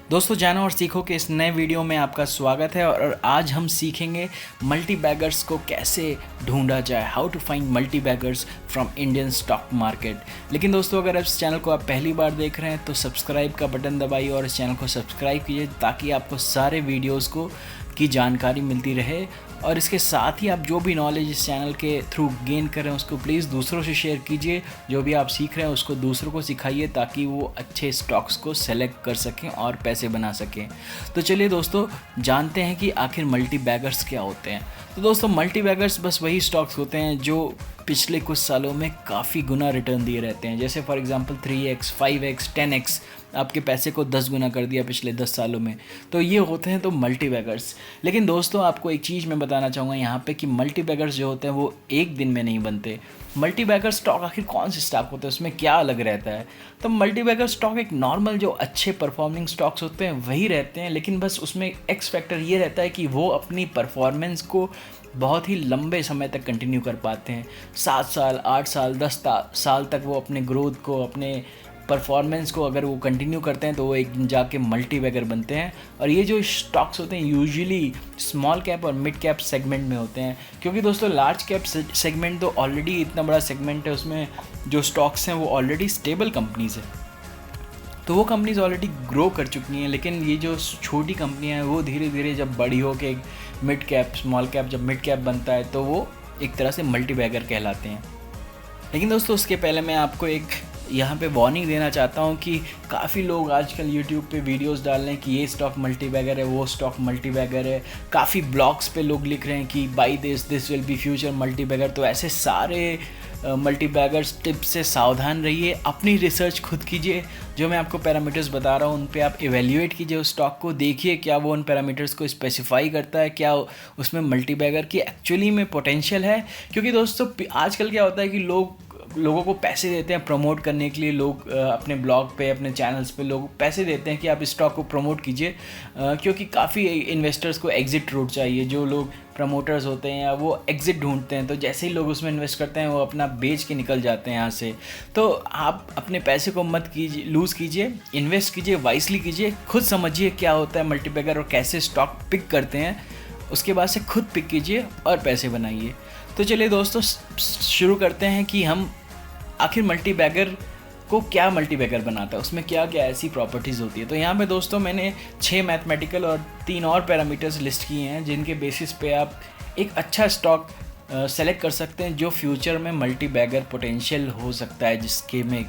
दोस्तों, जानो और सीखो के इस नए वीडियो में आपका स्वागत है। और आज हम सीखेंगे मल्टी बैगर्स को कैसे ढूंढा जाए, how to find multi baggers from Indian stock market. लेकिन दोस्तों, अगर इस चैनल को आप पहली बार देख रहे हैं तो सब्सक्राइब का बटन दबाइए और इस चैनल को सब्सक्राइब कीजिए ताकि आपको सारे वीडियोज़ की जानकारी मिलती रहे। और इसके साथ ही आप जो भी नॉलेज इस चैनल के थ्रू गेन करें उसको प्लीज़ दूसरों से शेयर कीजिए। जो भी आप सीख रहे हैं उसको दूसरों को सिखाइए ताकि वो अच्छे स्टॉक्स को सेलेक्ट कर सकें और पैसे बना सकें। तो चलिए दोस्तों, जानते हैं कि आखिर मल्टी बैगर्स क्या होते हैं। तो दोस्तों, मल्टी बैगर्स बस वही स्टॉक्स होते हैं जो पिछले कुछ सालों में काफ़ी गुना रिटर्न दिए रहते हैं। जैसे for example 3x, 5x, 10x आपके पैसे को 10 गुना कर दिया पिछले 10 सालों में। तो ये होते हैं तो मल्टी बैगर्स। लेकिन दोस्तों, आपको एक चीज़ मैं बताना चाहूँगा यहाँ पे कि मल्टी बैगर्स जो होते हैं वो एक दिन में नहीं बनते। मल्टी बैगर स्टॉक आखिर कौन से स्टॉक होते हैं, उसमें क्या अलग रहता है? तो मल्टी बैगर स्टॉक एक नॉर्मल जो अच्छे परफॉर्मिंग स्टॉक्स होते हैं वही रहते हैं, लेकिन बस उसमें एक्स फैक्टर ये रहता है कि वो अपनी परफॉर्मेंस को बहुत ही लंबे समय तक कंटिन्यू कर पाते हैं। 7 साल, 8 साल, 10 साल तक वो अपने ग्रोथ को, अपने परफॉर्मेंस को अगर वो कंटिन्यू करते हैं तो वो एक दिन जाके मल्टी बैगर बनते हैं। और ये जो स्टॉक्स होते हैं यूजुअली स्मॉल कैप और मिड कैप सेगमेंट में होते हैं, क्योंकि दोस्तों लार्ज कैप सेगमेंट तो ऑलरेडी इतना बड़ा सेगमेंट है, उसमें जो स्टॉक्स हैं वो ऑलरेडी स्टेबल कंपनीज़ हैं, तो वो कंपनीज ऑलरेडी ग्रो कर चुकी हैं। लेकिन ये जो छोटी कंपनियां हैं वो धीरे धीरे जब बड़ी हो के मिड कैप, स्मॉल कैप, जब मिड कैप बनता है तो वो एक तरह से मल्टी बैगर कहलाते हैं। लेकिन दोस्तों, उसके पहले मैं आपको एक यहाँ पे वार्निंग देना चाहता हूँ कि काफ़ी लोग आजकल YouTube पे वीडियोस डाल रहे हैं कि ये स्टॉक मल्टी बैगर है, वो स्टॉक मल्टी बैगर है। काफ़ी ब्लॉग्स पे लोग लिख रहे हैं कि by this will be future multi bagger. तो ऐसे सारे मल्टी बैगर्स टिप्स से सावधान रहिए। अपनी रिसर्च खुद कीजिए। जो मैं आपको पैरामीटर्स बता रहा हूँ उन पे आप इवेल्युएट कीजिए उस स्टॉक को, देखिए क्या वो उन पैरामीटर्स को स्पेसिफाई करता है, क्या उसमें मल्टी बैगर की एक्चुअली में पोटेंशियल है। क्योंकि दोस्तों आजकल क्या होता है कि लोगों को पैसे देते हैं प्रमोट करने के लिए। लोग अपने ब्लॉग पे, अपने चैनल्स पे लोग पैसे देते हैं कि आप इस स्टॉक को प्रमोट कीजिए, क्योंकि काफ़ी इन्वेस्टर्स को एग्जिट रूट चाहिए। जो लोग प्रमोटर्स होते हैं या वो एग्जिट ढूंढते हैं, तो जैसे ही लोग उसमें इन्वेस्ट करते हैं वो अपना बेच के निकल जाते हैं यहाँ से। तो आप अपने पैसे को मत कीजिए, लूज़ कीजिए, इन्वेस्ट कीजिए, वाइसली कीजिए, खुद समझिए क्या होता है मल्टी बैगर और कैसे स्टॉक पिक करते हैं। उसके बाद से खुद पिक कीजिए और पैसे बनाइए। तो चलिए दोस्तों, शुरू करते हैं कि हम आखिर मल्टी बैगर को क्या मल्टी बैगर बनाता है, उसमें क्या क्या ऐसी प्रॉपर्टीज़ होती है। तो यहाँ पे दोस्तों मैंने 6 मैथमेटिकल और 3 और पैरामीटर्स लिस्ट किए हैं जिनके बेसिस पे आप एक अच्छा स्टॉक सेलेक्ट कर सकते हैं जो फ्यूचर में मल्टी बैगर पोटेंशियल हो सकता है जिसके में।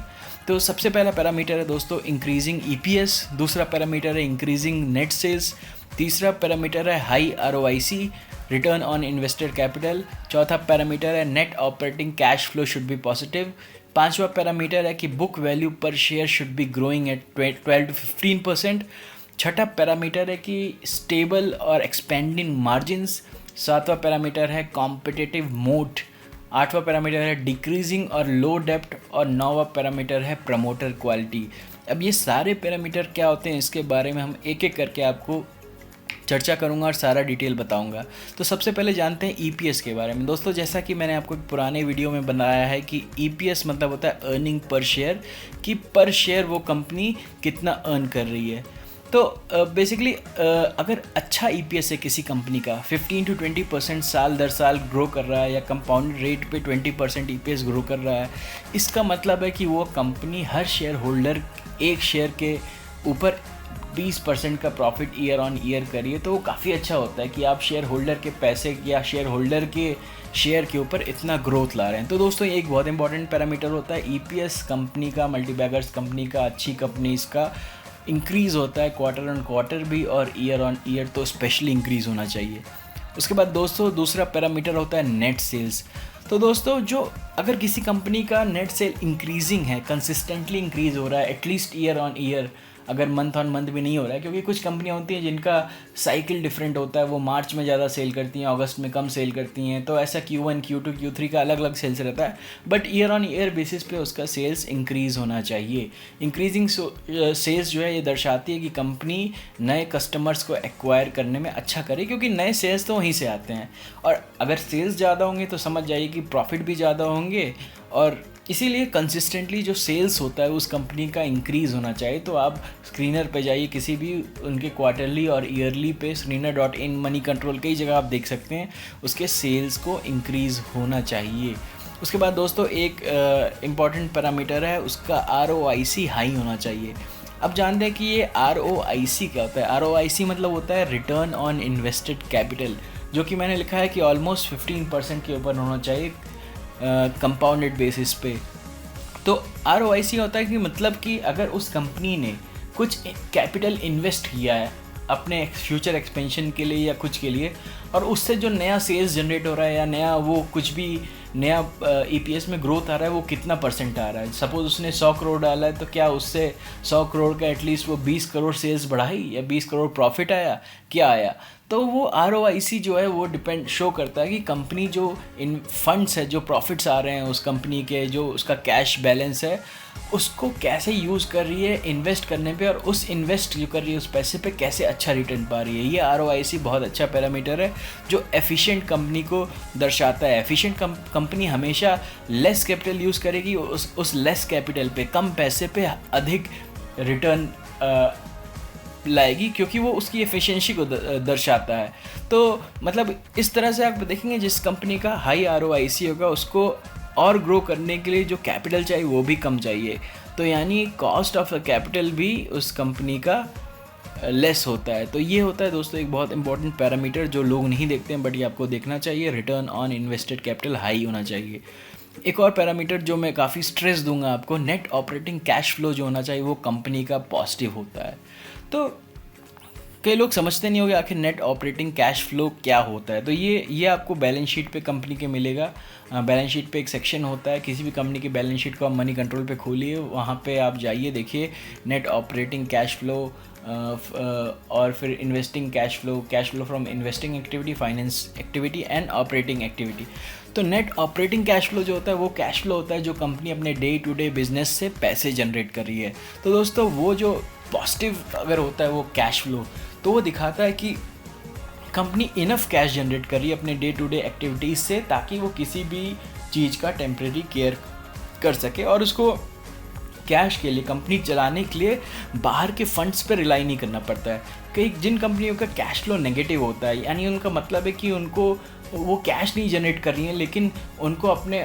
तो सबसे पहला पैरामीटर है दोस्तों इंक्रीजिंग EPS, दूसरा पैरामीटर है इंक्रीजिंग नेट सेल्स, तीसरा पैरामीटर है high ROIC, return on invested capital, चौथा पैरामीटर है net operating cash flow should be positive, पांचवा पैरामीटर है कि बुक वैल्यू पर share should be growing at 12 to 15%, छठा पैरामीटर है कि स्टेबल और एक्सपेंडिंग मार्जिन्स, सातवां पैरामीटर है कॉम्पिटिटिव मोड, आठवां पैरामीटर है डिक्रीजिंग और लो डेप्ट, और नौवां पैरामीटर है प्रमोटर क्वालिटी। अब ये सारे पैरामीटर क्या होते हैं इसके बारे में हम एक एक करके आपको चर्चा करूंगा और सारा डिटेल बताऊंगा। तो सबसे पहले जानते हैं EPS के बारे में। दोस्तों, जैसा कि मैंने आपको एक पुराने वीडियो में बनाया है कि EPS मतलब होता है अर्निंग पर शेयर, कि पर शेयर वो कंपनी कितना अर्न कर रही है। तो बेसिकली अगर अच्छा EPS है किसी कंपनी का 15 to 20% साल दर साल ग्रो कर रहा है या कंपाउंड रेट पे 20% EPS ग्रो कर रहा है, इसका मतलब है कि वो कंपनी हर शेयर होल्डर एक शेयर के ऊपर 20% का प्रॉफिट ईयर ऑन ईयर करिए। तो वो काफ़ी अच्छा होता है कि आप शेयर होल्डर के पैसे या शेयर होल्डर के शेयर के ऊपर इतना ग्रोथ ला रहे हैं। तो दोस्तों, ये एक बहुत इंपॉर्टेंट पैरामीटर होता है। EPS कंपनी का, मल्टी बैगर्स कंपनी का, अच्छी कंपनीज का इंक्रीज़ होता है क्वार्टर ऑन क्वार्टर भी, और ईयर ऑन ईयर तो स्पेशली इंक्रीज़ होना चाहिए। उसके बाद दोस्तों दूसरा पैरामीटर होता है नेट सेल्स। तो दोस्तों, जो अगर किसी कंपनी का नेट सेल इंक्रीजिंग है, कंसिस्टेंटली इंक्रीज़ हो रहा है, एटलीस्ट ईयर ऑन ईयर, अगर मंथ ऑन मंथ भी नहीं हो रहा है, क्योंकि कुछ कंपनियां होती हैं जिनका साइकिल डिफरेंट होता है, वो मार्च में ज़्यादा सेल करती हैं, अगस्त में कम सेल करती हैं, तो ऐसा Q1, Q2, Q3 का अलग अलग सेल्स रहता है। But year on year basis पे उसका सेल्स इंक्रीज़ होना चाहिए। इंक्रीजिंग सेल्स जो है ये दर्शाती है कि कंपनी नए कस्टमर्स को एक्वायर करने में अच्छा करे, क्योंकि नए सेल्स तो वहीं से आते हैं। और अगर सेल्स ज़्यादा होंगे तो समझ जाइए कि प्रॉफिट भी ज़्यादा होंगे और इसीलिए कंसिस्टेंटली जो सेल्स होता है उस कंपनी का इंक्रीज़ होना चाहिए। तो आप स्क्रीनर पे जाइए, किसी भी उनके क्वार्टरली और ईयरली पे screener.in, मनी कंट्रोल, कई जगह आप देख सकते हैं, उसके सेल्स को इंक्रीज़ होना चाहिए। उसके बाद दोस्तों एक इम्पॉर्टेंट पैरामीटर है, उसका ROIC हाई होना चाहिए। अब जानते हैं कि ये ROIC क्या होता है। ROIC मतलब होता है रिटर्न ऑन इन्वेस्टेड कैपिटल, जो कि मैंने लिखा है कि ऑलमोस्ट 15% के ऊपर होना चाहिए कंपाउंडेड बेसिस पे। तो ROIC होता है कि मतलब कि अगर उस कंपनी ने कुछ कैपिटल इन्वेस्ट किया है अपने फ्यूचर एक्सपेंशन के लिए या कुछ के लिए, और उससे जो नया सेल्स जनरेट हो रहा है या नया वो कुछ भी नया EPS में ग्रोथ आ रहा है, वो कितना परसेंट आ रहा है। सपोज़ उसने 100 करोड़ डाला है, तो क्या उससे 100 करोड़ का एटलीस्ट वो 20 करोड़ सेल्स बढ़ाई या 20 करोड़ प्रॉफिट आया, क्या आया। तो वो ROIC जो है वो डिपेंड शो करता है कि कंपनी जो इन फंड्स है, जो प्रॉफिट्स आ रहे हैं उस कंपनी के, जो उसका कैश बैलेंस है, उसको कैसे यूज़ कर रही है इन्वेस्ट करने पे, और उस इन्वेस्ट जो कर रही है उस पैसे पे कैसे अच्छा रिटर्न पा रही है। ये ROIC बहुत अच्छा पैरामीटर है जो एफिशिएंट कंपनी को दर्शाता है। एफिशिएंट कंपनी हमेशा लेस कैपिटल यूज़ करेगी, उस लेस कैपिटल पे, कम पैसे पे अधिक रिटर्न लाएगी, क्योंकि वो उसकी एफिशिएंसी को दर्शाता है। तो मतलब इस तरह से आप देखेंगे जिस कंपनी का हाई ROIC होगा उसको और ग्रो करने के लिए जो कैपिटल चाहिए वो भी कम चाहिए। तो यानी कॉस्ट ऑफ कैपिटल भी उस कंपनी का लेस होता है। तो ये होता है दोस्तों एक बहुत इंपॉर्टेंट पैरामीटर जो लोग नहीं देखते हैं, बट ये आपको देखना चाहिए। Return on invested capital high होना चाहिए। एक और पैरामीटर जो मैं काफ़ी स्ट्रेस दूंगा आपको, नेट ऑपरेटिंग कैश फ्लो जो होना चाहिए वो कंपनी का पॉजिटिव होता है। तो कई लोग समझते नहीं होंगे आखिर नेट ऑपरेटिंग कैश फ्लो क्या होता है। तो ये आपको बैलेंस शीट पे कंपनी के मिलेगा। बैलेंस शीट पे एक सेक्शन होता है, किसी भी कंपनी की बैलेंस शीट को आप मनी कंट्रोल पे खोलिए, वहाँ पे आप जाइए, देखिए नेट ऑपरेटिंग कैश फ्लो और फिर investing cash flow from investing activity, finance activity and operating activity. तो नेट ऑपरेटिंग कैश फ्लो जो होता है वो कैश फ्लो होता है जो कंपनी अपने डे टू डे बिजनेस से पैसे जनरेट कर रही है। तो दोस्तों वो जो पॉजिटिव अगर होता है वो कैश फ्लो, तो वो दिखाता है कि कंपनी इनफ कैश जनरेट कर रही है अपने डे टू डे एक्टिविटीज़ से, ताकि वो किसी भी चीज़ का टेम्प्रेरी केयर कर सके, और उसको कैश के लिए, कंपनी चलाने के लिए बाहर के फंड्स पर रिलाई नहीं करना पड़ता है। कई जिन कंपनियों का कैश फ्लो नेगेटिव होता है, यानी उनका मतलब है कि उनको वो कैश नहीं जनरेट कर रही हैं, लेकिन उनको अपने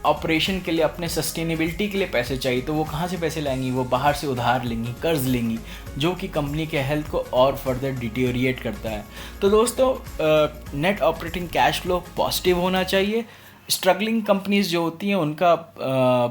ऑपरेशन के लिए, अपने सस्टेनेबिलिटी के लिए पैसे चाहिए, तो वो कहाँ से पैसे लाएंगी, वो बाहर से उधार लेंगी, कर्ज लेंगी, जो कि कंपनी के हेल्थ को और फर्दर डिटेरिएट करता है। तो दोस्तों net operating cash flow positive होना चाहिए। स्ट्रगलिंग कंपनीज जो होती हैं उनका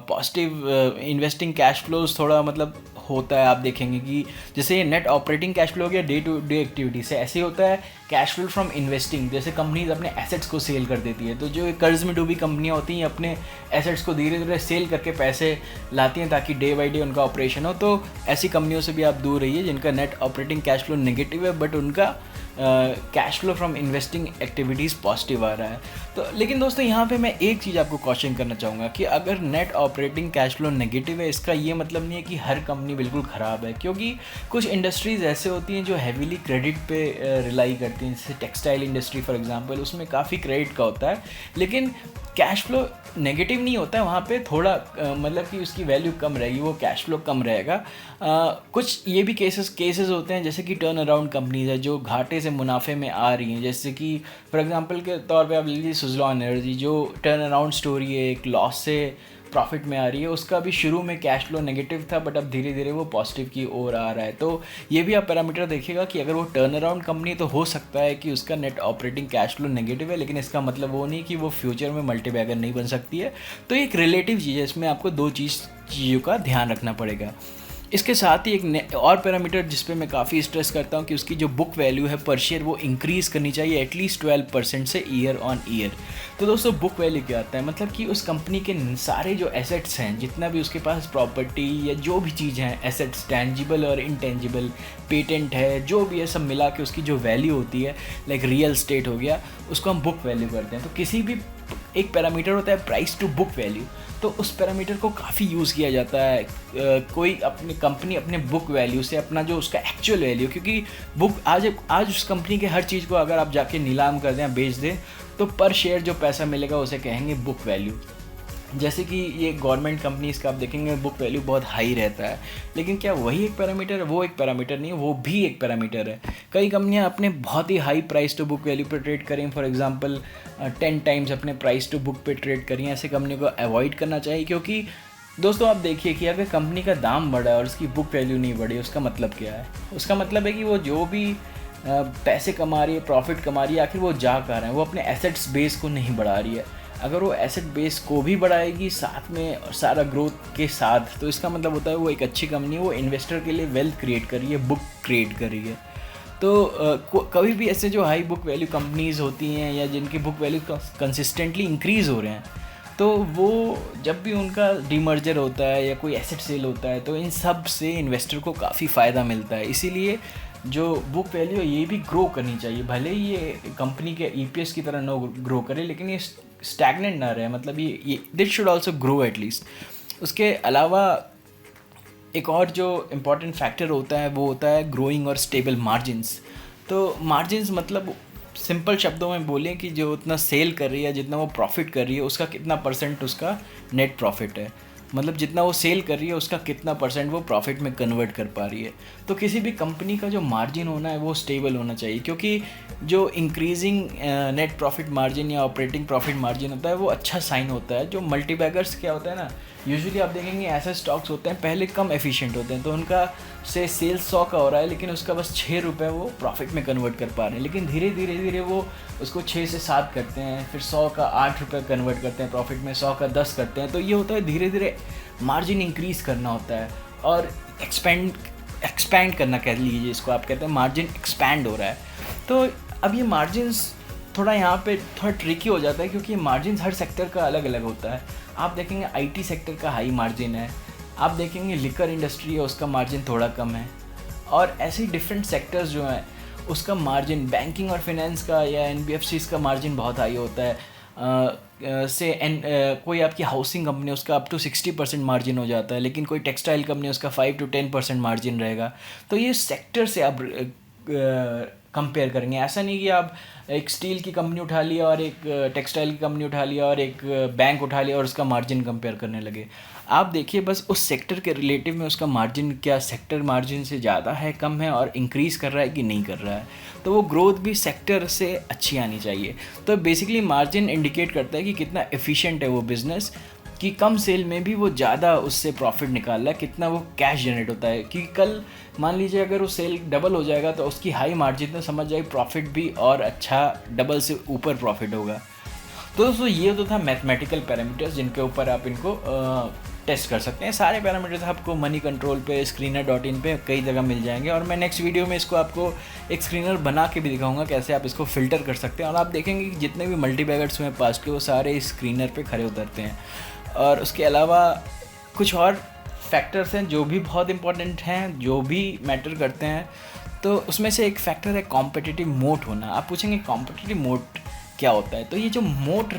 पॉजिटिव इन्वेस्टिंग कैश फ्लोज थोड़ा मतलब होता है। आप देखेंगे कि जैसे ये नेट ऑपरेटिंग कैश फ्लो हो गया डे टू डे एक्टिविटी से, ऐसे ही होता है कैश फ्लो फ्रॉम इन्वेस्टिंग। जैसे कंपनीज अपने एसेट्स को सेल कर देती है, तो जो कर्ज में डूबी कंपनियां होती हैं अपने एसेट्स को धीरे धीरे सेल करके पैसे लाती हैं ताकि डे बाई डे उनका ऑपरेशन हो। तो ऐसी कंपनियों से भी आप दूर रहिए जिनका net operating cash flow negative है, बट उनका cash flow from investing activities positive आ रहा है। तो लेकिन दोस्तों यहाँ पे मैं एक चीज़ आपको क्वेश्चन करना चाहूँगा कि अगर net operating cash flow negative है, इसका ये मतलब नहीं है कि हर कंपनी बिल्कुल ख़राब है, क्योंकि कुछ इंडस्ट्रीज़ ऐसे होती हैं जो हैवीली क्रेडिट पे रिलाई करती हैं। जैसे टेक्सटाइल इंडस्ट्री फॉर एग्जांपल, उसमें काफ़ी क्रेडिट का होता है, लेकिन कैश फ्लो नेगेटिव नहीं होता है वहाँ पे, थोड़ा मतलब कि उसकी वैल्यू कम रहेगी, वो कैश फ्लो कम रहेगा। कुछ ये भी केसेस होते हैं जैसे कि टर्न अराउंड कंपनीज है जो घाटे से मुनाफे में आ रही हैं। जैसे कि फॉर एग्जांपल के तौर पे आप ले लीजिए सुज़लॉन एनर्जी, जो टर्न अराउंड स्टोरी है, एक लॉस से प्रॉफिट में आ रही है। उसका भी शुरू में कैश फ्लो नेगेटिव था, बट अब धीरे धीरे वो पॉजिटिव की ओर आ रहा है। तो ये भी आप पैरामीटर देखिएगा कि अगर वो टर्न अराउंड कंपनी, तो हो सकता है कि उसका net operating cash flow negative है, लेकिन इसका मतलब वो नहीं कि वो फ्यूचर में मल्टीबैगर नहीं बन सकती है। तो एक रिलेटिव चीज़ है, इसमें आपको दो चीज़ों का ध्यान रखना पड़ेगा। इसके साथ ही एक और पैरामीटर जिस पे मैं काफ़ी स्ट्रेस करता हूँ कि उसकी जो बुक वैल्यू है पर शेयर वो इंक्रीज़ करनी चाहिए एटलीस्ट 12% से ईयर ऑन ईयर। तो दोस्तों बुक वैल्यू क्या आता है, मतलब कि उस कंपनी के सारे जो एसेट्स हैं, जितना भी उसके पास प्रॉपर्टी या जो भी चीज़ हैं, एसेट्स टेंजिबल और इनटेंजिबल, पेटेंट है, जो भी है, सब मिला के उसकी जो वैल्यू होती है, लाइक रियल स्टेट हो गया, उसको हम बुक वैल्यू करते हैं। तो किसी भी एक पैरामीटर होता है प्राइस टू बुक वैल्यू, तो उस पैरामीटर को काफ़ी यूज़ किया जाता है। कोई अपनी कंपनी अपने बुक वैल्यू से अपना जो उसका एक्चुअल वैल्यू, क्योंकि बुक आज उस कंपनी के हर चीज़ को अगर आप जाके नीलाम कर दें, बेच दें, तो पर शेयर जो पैसा मिलेगा उसे कहेंगे बुक वैल्यू। जैसे कि ये गवर्नमेंट कंपनीज़ का आप देखेंगे बुक वैल्यू बहुत हाई रहता है, लेकिन क्या वही एक पैरामीटर है? वो एक पैरामीटर नहीं है, वो भी एक पैरामीटर है। कई कंपनियां अपने बहुत ही high price to book value पे ट्रेड करें, फॉर एग्जांपल 10 टाइम्स अपने प्राइस टू बुक पे ट्रेड करें। ऐसे कंपनी को अवॉइड करना चाहिए, क्योंकि दोस्तों आप देखिए कि अगर कंपनी का दाम बढ़ा और उसकी बुक वैल्यू नहीं बढ़ी, उसका मतलब क्या है? उसका मतलब है कि वो जो भी पैसे कमा रही है, प्रॉफिट कमा रही है, आखिर वो जा कहाँ रहे हैं? वो अपने एसेट्स बेस को नहीं बढ़ा रही है। अगर वो एसेट बेस को भी बढ़ाएगी साथ में सारा ग्रोथ के साथ, तो इसका मतलब होता है वो एक अच्छी कंपनी है, वो इन्वेस्टर के लिए वेल्थ क्रिएट कर रही है, बुक क्रिएट कर रही है। तो कभी भी ऐसे जो हाई बुक वैल्यू कंपनीज़ होती हैं या जिनकी बुक वैल्यू कंसिस्टेंटली इंक्रीज़ हो रहे हैं, तो वो जब भी उनका डीमर्जर होता है या कोई एसेट सेल होता है, तो इन सब से इन्वेस्टर को काफ़ी फ़ायदा मिलता है। इसीलिए जो बुक वैल्यू है ये भी ग्रो करनी चाहिए, भले ही ये कंपनी के ईपीएस की तरह नो ग्रो करे, लेकिन ये स्टैगनेंट ना रहे। मतलब ये this should also grow at least. उसके अलावा एक और जो इम्पॉर्टेंट फैक्टर होता है वो होता है ग्रोइंग और स्टेबल मार्जिन्स। तो मार्जिन्स मतलब सिंपल शब्दों में बोलें कि जो उतना सेल कर रही है, जितना वो प्रॉफिट कर रही है, उसका कितना परसेंट उसका नेट प्रॉफिट है। मतलब जितना वो सेल कर रही है उसका कितना परसेंट वो प्रॉफिट में कन्वर्ट कर पा रही है। तो किसी भी कंपनी का जो मार्जिन होना है वो स्टेबल होना चाहिए, क्योंकि जो इंक्रीजिंग नेट प्रॉफिट मार्जिन या ऑपरेटिंग प्रॉफिट मार्जिन होता है वो अच्छा साइन होता है। जो मल्टीबैगर्स क्या होता है ना, यूजुअली आप देखेंगे ऐसे स्टॉक्स होते हैं पहले कम एफिशिएंट होते हैं, तो उनका से सेल्स 100 का हो रहा है लेकिन उसका बस 6 रुपये वो प्रॉफिट में कन्वर्ट कर पा रहे हैं, लेकिन धीरे धीरे वो उसको 6 से 7 करते हैं, फिर 100 का 8 रुपये कन्वर्ट करते हैं प्रॉफिट में, 100 का 10 करते हैं। तो ये होता है धीरे धीरे मार्जिन इंक्रीज़ करना होता है और एक्सपैंड करना कह लीजिए इसको, आप कहते हैं मार्जिन एक्सपैंड हो रहा है। तो अब ये मार्जिन्स थोड़ा यहाँ पे थोड़ा ट्रिकी हो जाता है, क्योंकि मार्जिन्स हर सेक्टर का अलग अलग होता है। आप देखेंगे आईटी सेक्टर का हाई मार्जिन है, आप देखेंगे लिकर इंडस्ट्री है उसका मार्जिन थोड़ा कम है, और ऐसे ही डिफरेंट सेक्टर्स जो हैं उसका मार्जिन, बैंकिंग और फाइनेंस का या एनबीएफसीज का मार्जिन बहुत हाई होता है। कोई आपकी हाउसिंग कंपनी उसका अप टू 60% मार्जिन हो जाता है, लेकिन कोई टेक्सटाइल कंपनी उसका 5 to 10% मार्जिन रहेगा। तो ये सेक्टर से आप कंपेयर करेंगे। ऐसा नहीं कि आप एक स्टील की कंपनी उठा लिया और एक टेक्सटाइल की कंपनी उठा लिया और एक बैंक उठा लिया और उसका मार्जिन कंपेयर करने लगे। आप देखिए बस उस सेक्टर के रिलेटिव में उसका मार्जिन क्या सेक्टर मार्जिन से ज़्यादा है, कम है, और इंक्रीज़ कर रहा है कि नहीं कर रहा है। तो वो ग्रोथ भी सेक्टर से अच्छी आनी चाहिए। तो बेसिकली मार्जिन इंडिकेट करता है कि कितना एफिशिएंट है वो बिज़नेस, कि कम सेल में भी वो ज़्यादा उससे प्रॉफिट निकाल रहा है, कितना वो कैश जनरेट होता है। कि कल मान लीजिए अगर वो सेल डबल हो जाएगा तो उसकी हाई मार्जिन तो समझ जाए प्रॉफिट भी और अच्छा डबल से ऊपर प्रॉफिट होगा। तो दोस्तों ये तो था मैथमेटिकल पैरामीटर्स जिनके ऊपर आप इनको टेस्ट कर सकते हैं। सारे पैरामीटर्स आपको मनी कंट्रोल पे, screener.in पे कई जगह मिल जाएंगे, और मैं नेक्स्ट वीडियो में इसको आपको एक स्क्रीनर बना के भी दिखाऊंगा कैसे आप इसको फ़िल्टर कर सकते हैं। और आप देखेंगे कि जितने भी मल्टीबैगर्स हुए पास्ट के वो सारे इस स्क्रीनर पे खड़े उतरते हैं। और उसके अलावा कुछ और फैक्टर्स हैं जो भी बहुत इंपॉर्टेंट हैं, जो भी मैटर करते हैं। तो उसमें से एक फैक्टर है कॉम्पिटिटिव मोट होना। आप पूछेंगे कॉम्पिटिटिव मोट क्या होता है? तो ये जो मोट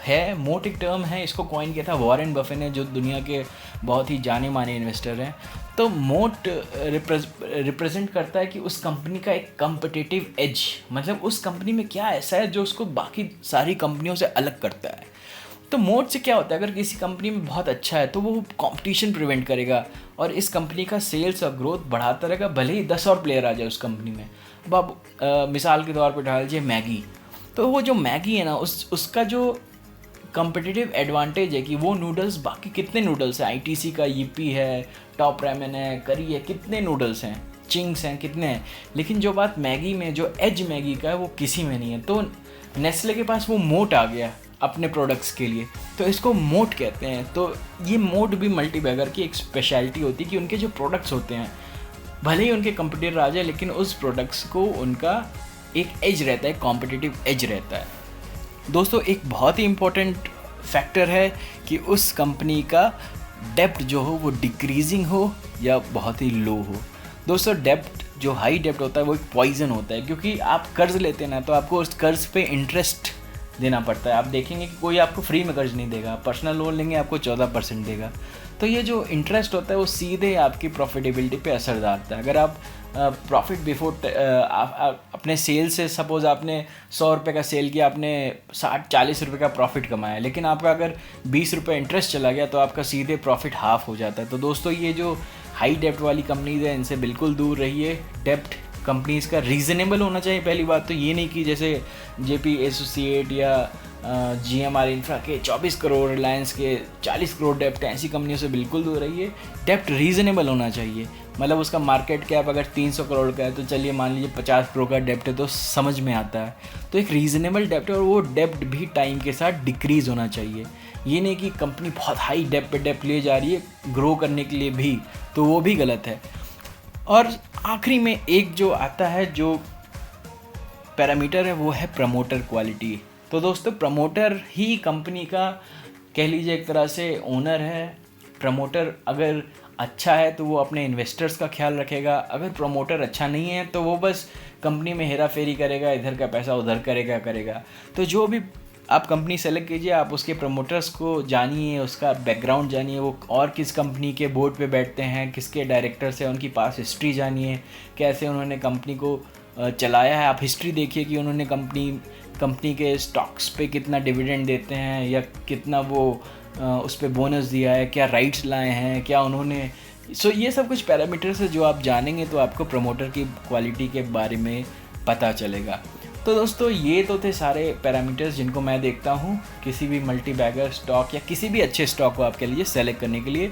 है, मोट एक टर्म है, इसको कॉइन किया था वॉरेन बफे ने, जो दुनिया के बहुत ही जाने माने इन्वेस्टर हैं। तो मोट रिप्रेजेंट करता है कि उस कंपनी का एक कॉम्पिटिटिव एज, मतलब उस कंपनी में क्या ऐसा है जो उसको बाकी सारी कंपनियों से अलग करता है। तो मोट से क्या होता है, अगर किसी कंपनी में बहुत अच्छा है तो वो कंपटीशन प्रिवेंट करेगा और इस कंपनी का सेल्स और ग्रोथ बढ़ाता रहेगा, भले ही 10 और प्लेयर आ जाए उस कंपनी में। अब आप मिसाल के तौर पर उठा लीजिए मैगी। तो वो जो मैगी है ना, उसका जो कॉम्पिटिटिव एडवांटेज है कि वो नूडल्स, बाकी कितने नूडल्स हैं, आईटीसी का यीपी है, टॉप रैमन है, करी है, कितने नूडल्स हैं, चिंग्स हैं, कितने हैं, लेकिन जो बात मैगी में, जो एज मैगी का है वो किसी में नहीं है। तो नेस्ले के पास वो मोट आ गया अपने प्रोडक्ट्स के लिए, तो इसको मोट कहते हैं। तो ये मोट भी मल्टीबैगर की एक स्पेशलिटी होती है कि उनके जो प्रोडक्ट्स होते हैं भले ही उनके कंपटीटर आ जाए, लेकिन उस प्रोडक्ट्स को उनका एक एज रहता है, कॉम्पिटिटिव एज रहता है। दोस्तों एक बहुत ही इम्पोर्टेंट फैक्टर है कि उस कंपनी का डेप्ट जो हो वो डिक्रीजिंग हो या बहुत ही लो हो। दोस्तों डेप्ट, जो हाई डेप्ट होता है वो एक पॉइजन होता है, क्योंकि आप कर्ज लेते हैं ना, तो आपको उस कर्ज पे इंटरेस्ट देना पड़ता है। आप देखेंगे कि कोई आपको फ्री में कर्ज नहीं देगा, पर्सनल लोन लेंगे आपको 14% देगा। तो ये जो इंटरेस्ट होता है वो सीधे आपकी प्रॉफिटेबिलिटी पे असर डालता है। अगर आप प्रॉफिट बिफोर अपने सेल से, सपोज़ आपने 100 रुपये का सेल किया, आपने 60-40 रुपये का प्रॉफिट कमाया, लेकिन आपका अगर 20 रुपये इंटरेस्ट चला गया तो आपका सीधे प्रॉफिट हाफ हो जाता है। तो दोस्तों ये जो हाई डेप्ट वाली कंपनीज है इनसे बिल्कुल दूर रहिए। डेप्ट कंपनीज़ का रीज़नेबल होना चाहिए पहली बात तो, ये नहीं कि जैसे जेपी एसोसिएट या GMR इंफ्रा के 24 करोड़, रिलायंस के 40 करोड़ डेप्ट हैं, ऐसी कंपनियों से बिल्कुल दूर रहिए। डेप्ट रीज़नेबल होना चाहिए, मतलब उसका मार्केट कैप अगर 300 करोड़ का है तो चलिए मान लीजिए 50 करोड़ का डेप्ट है तो समझ में आता है। तो एक रीज़नेबल डेप्ट है, और वो डेप्ट भी टाइम के साथ डिक्रीज़ होना चाहिए। ये नहीं कि कंपनी बहुत हाई डेप्ट पे डेप्ट ले जा रही है ग्रो करने के लिए भी, तो वो भी गलत है। और आखिरी में एक जो आता है जो पैरामीटर है वो है प्रमोटर क्वालिटी। तो दोस्तों प्रमोटर ही कंपनी का कह लीजिए एक तरह से ओनर है। प्रमोटर अगर अच्छा है तो वो अपने इन्वेस्टर्स का ख्याल रखेगा, अगर प्रमोटर अच्छा नहीं है तो वो बस कंपनी में हेरा फेरी करेगा, इधर का पैसा उधर करेगा। तो जो भी आप कंपनी सेलेक्ट कीजिए, आप उसके प्रमोटर्स को जानिए, उसका बैकग्राउंड जानिए, वो और किस कंपनी के बोर्ड पे बैठते हैं, किसके डायरेक्टर्स हैं, उनकी पास हिस्ट्री जानिए, कैसे उन्होंने कंपनी को चलाया है। आप हिस्ट्री देखिए कि उन्होंने कंपनी के स्टॉक्स पे कितना डिविडेंड देते हैं या कितना वो उस पर बोनस दिया है, क्या राइट्स लाए हैं, क्या उन्होंने। ये सब कुछ पैरामीटर्स है जो आप जानेंगे तो आपको प्रमोटर की क्वालिटी के बारे में पता चलेगा। तो दोस्तों ये तो थे सारे पैरामीटर्स जिनको मैं देखता हूँ किसी भी मल्टी बैगर स्टॉक या किसी भी अच्छे स्टॉक को आपके लिए सेलेक्ट करने के लिए।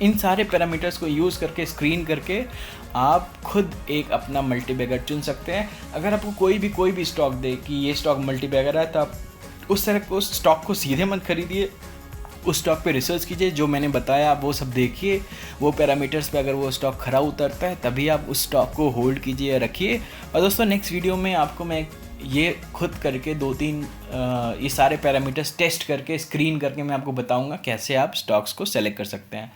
इन सारे पैरामीटर्स को यूज़ करके, स्क्रीन करके आप खुद एक अपना मल्टी बैगर चुन सकते हैं। अगर आपको कोई भी स्टॉक दे कि ये स्टॉक मल्टी बैगर है तो आप उस स्टॉक को सीधे मत खरीदिए, उस स्टॉक पे रिसर्च कीजिए, जो मैंने बताया आप वो सब देखिए, वो पैरामीटर्स पे अगर वो स्टॉक खरा उतरता है तभी आप उस स्टॉक को होल्ड कीजिए या रखिए। और दोस्तों नेक्स्ट वीडियो में आपको मैं ये खुद करके 2-3 ये सारे पैरामीटर्स टेस्ट करके, स्क्रीन करके मैं आपको बताऊंगा कैसे आप स्टॉक्स को सेलेक्ट कर सकते हैं।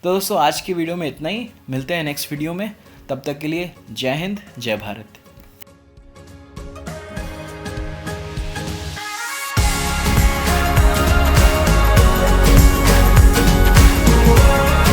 तो दोस्तों आज की वीडियो में इतना ही, मिलते हैं नेक्स्ट वीडियो में, तब तक के लिए जय हिंद, जय भारत।